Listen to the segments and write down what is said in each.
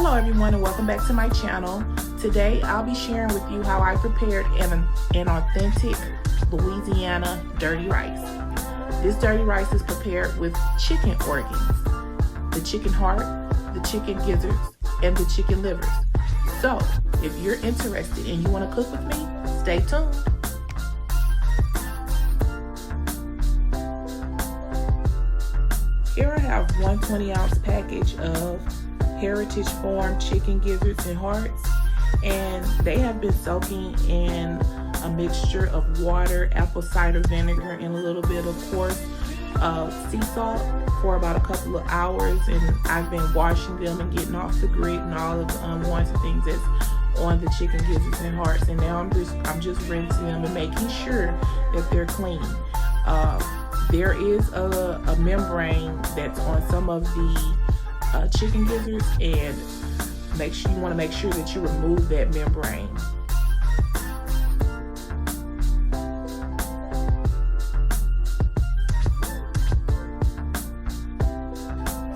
Hello everyone and welcome back to my channel. Today I'll be sharing with you how I prepared an authentic Louisiana dirty rice. This dirty rice is prepared with chicken organs, the chicken heart, the chicken gizzards, and the chicken livers. So if you're interested and you want to cook with me, stay tuned. Here I have one 20-ounce package of Heritage Farm chicken gizzards and hearts, and they have been soaking in a mixture of water, apple cider vinegar, and a little bit of coarse sea salt for about a couple of hours. And I've been washing them and getting off the grit and all of the unwanted things that's on the chicken gizzards and hearts. And now I'm just rinsing them and making sure that they're clean. There is a membrane that's on some of the chicken gizzards, and you want to make sure that you remove that membrane.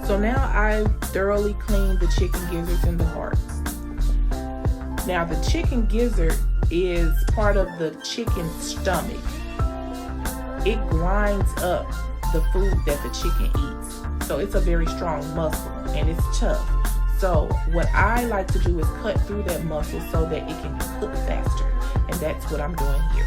So now I've thoroughly cleaned the chicken gizzards and the hearts. Now the chicken gizzard is part of the chicken stomach. It grinds up the food that the chicken eats. So it's a very strong muscle and it's tough. So what I like to do is cut through that muscle so that it can cook faster. And that's what I'm doing here.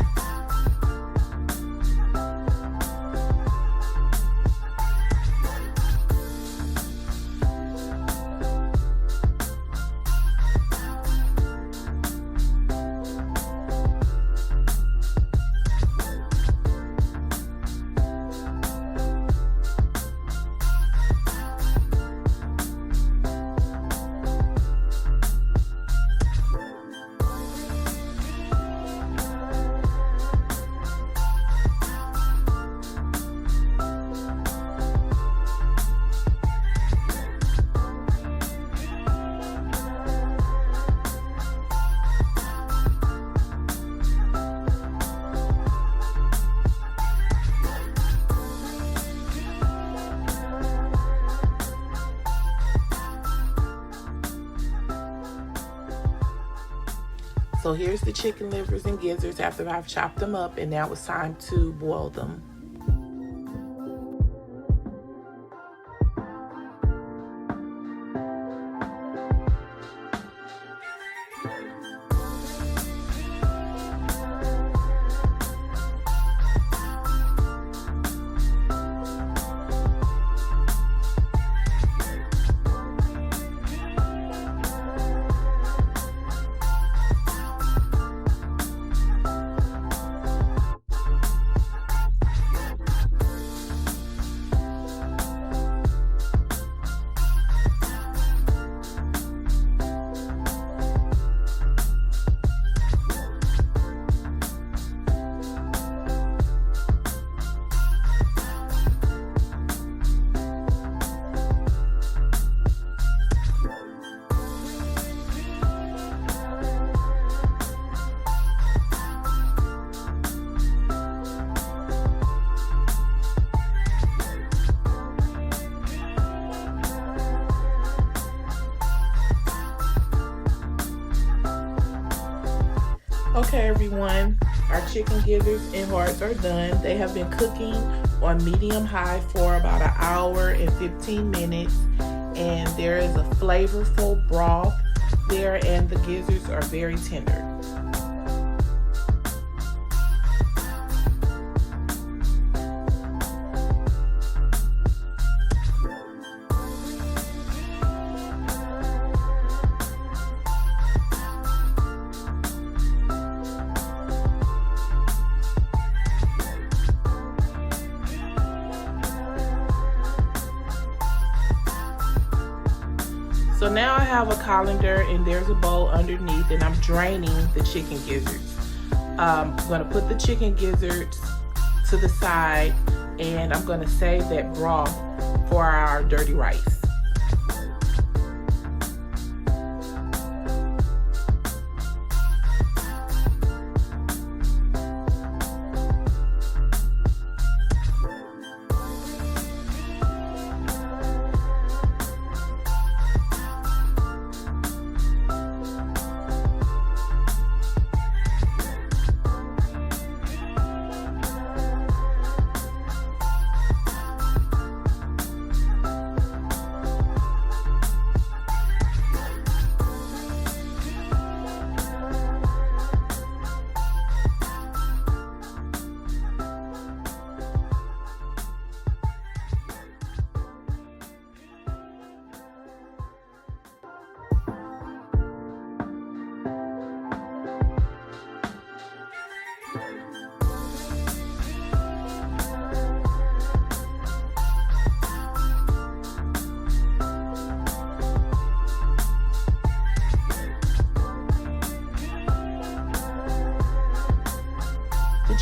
So here's the chicken livers and gizzards after I've chopped them up, and now it's time to boil them. Okay everyone, our chicken gizzards and hearts are done. They have been cooking on medium high for about an hour and 15 minutes, and there is a flavorful broth there, and the gizzards are very tender. So now I have a colander and there's a bowl underneath, and I'm draining the chicken gizzards. I'm gonna put the chicken gizzards to the side, and I'm gonna save that broth for our dirty rice.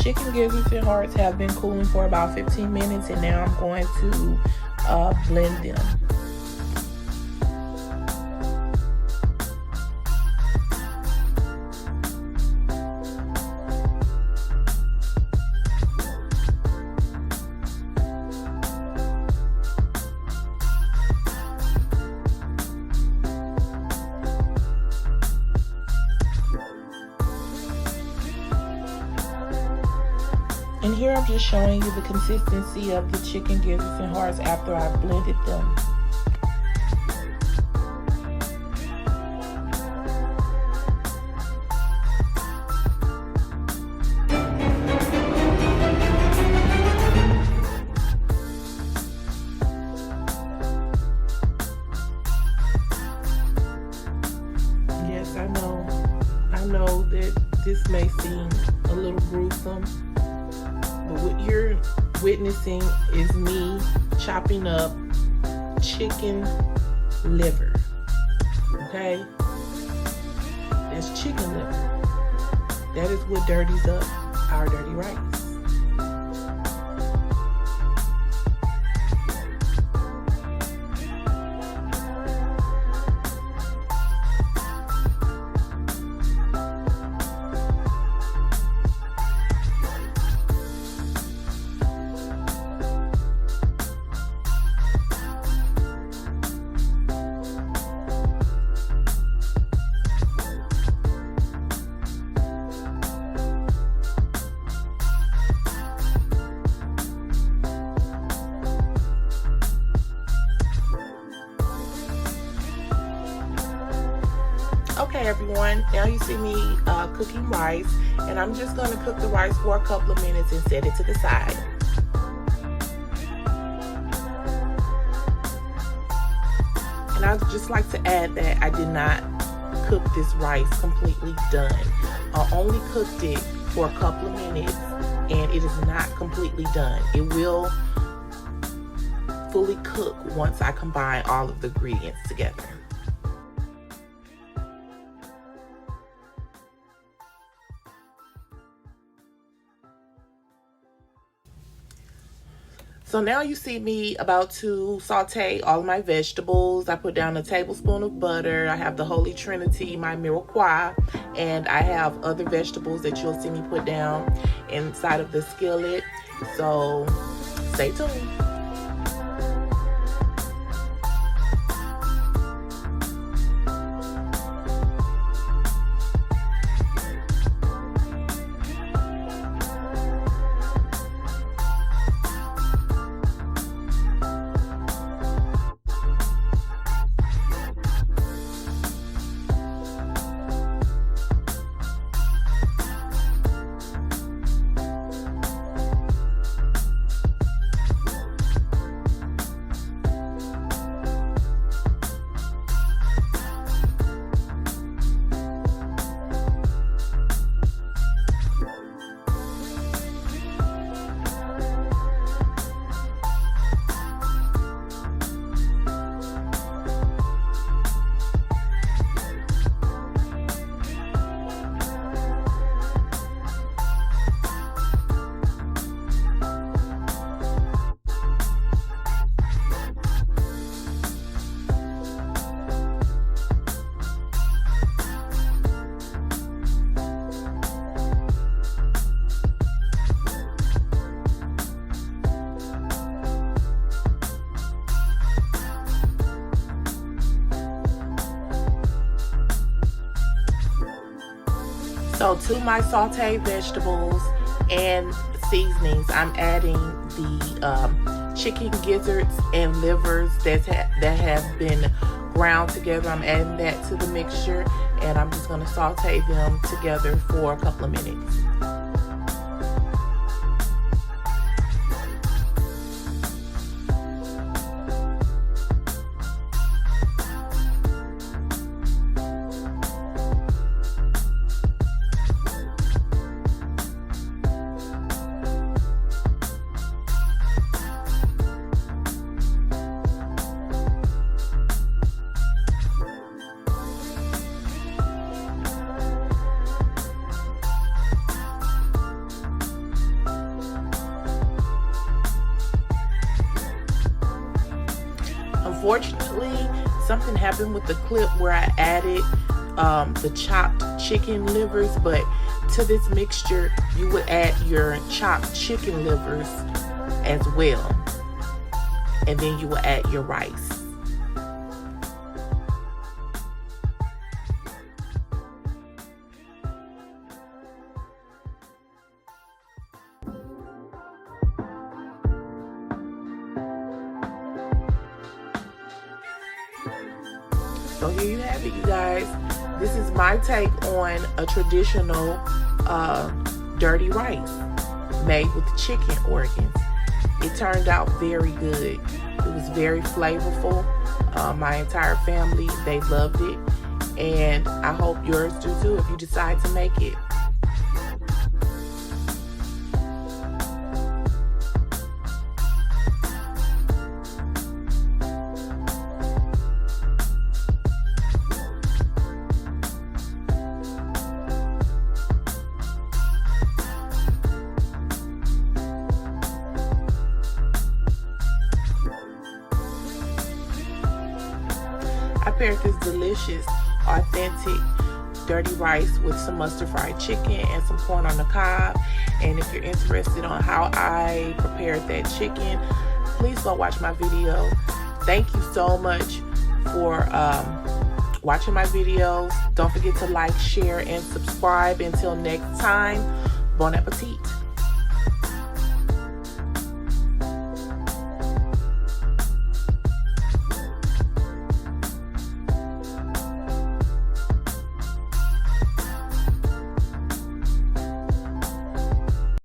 chicken gizzards and hearts have been cooling for about 15 minutes, and now I'm going to blend them. And here I'm just showing you the consistency of the chicken gizzards and hearts after I've blended them. Yes, I know that this may seem a little gruesome. But what you're witnessing is me chopping up chicken liver, okay? That's chicken liver. That is what dirties up our dirty rice. Okay everyone, now you see me cooking rice, and I'm just going to cook the rice for a couple of minutes and set it to the side. And I'd just like to add that I did not cook this rice completely done. I only cooked it for a couple of minutes, and it is not completely done. It will fully cook once I combine all of the ingredients together. So now you see me about to saute all of my vegetables. I put down a tablespoon of butter. I have the Holy Trinity, my mirepoix, and I have other vegetables that you'll see me put down inside of the skillet. So stay tuned. So to my sauteed vegetables and seasonings, I'm adding the chicken gizzards and livers that have been ground together. I'm adding that to the mixture, and I'm just going to saute them together for a couple of minutes. something happened with the clip where I added the chopped chicken livers, but to this mixture you would add your chopped chicken livers as well, and then you will add your rice. So here you have it, you guys. This is my take on a traditional dirty rice made with chicken organs. It turned out very good. It was very flavorful. My entire family, they loved it. And I hope yours do too if you decide to make it. I paired this delicious, authentic dirty rice with some mustard fried chicken and some corn on the cob. And if you're interested on how I prepared that chicken, please go watch my video. Thank you so much for watching my videos. Don't forget to like, share, and subscribe. Until next time, bon appetit.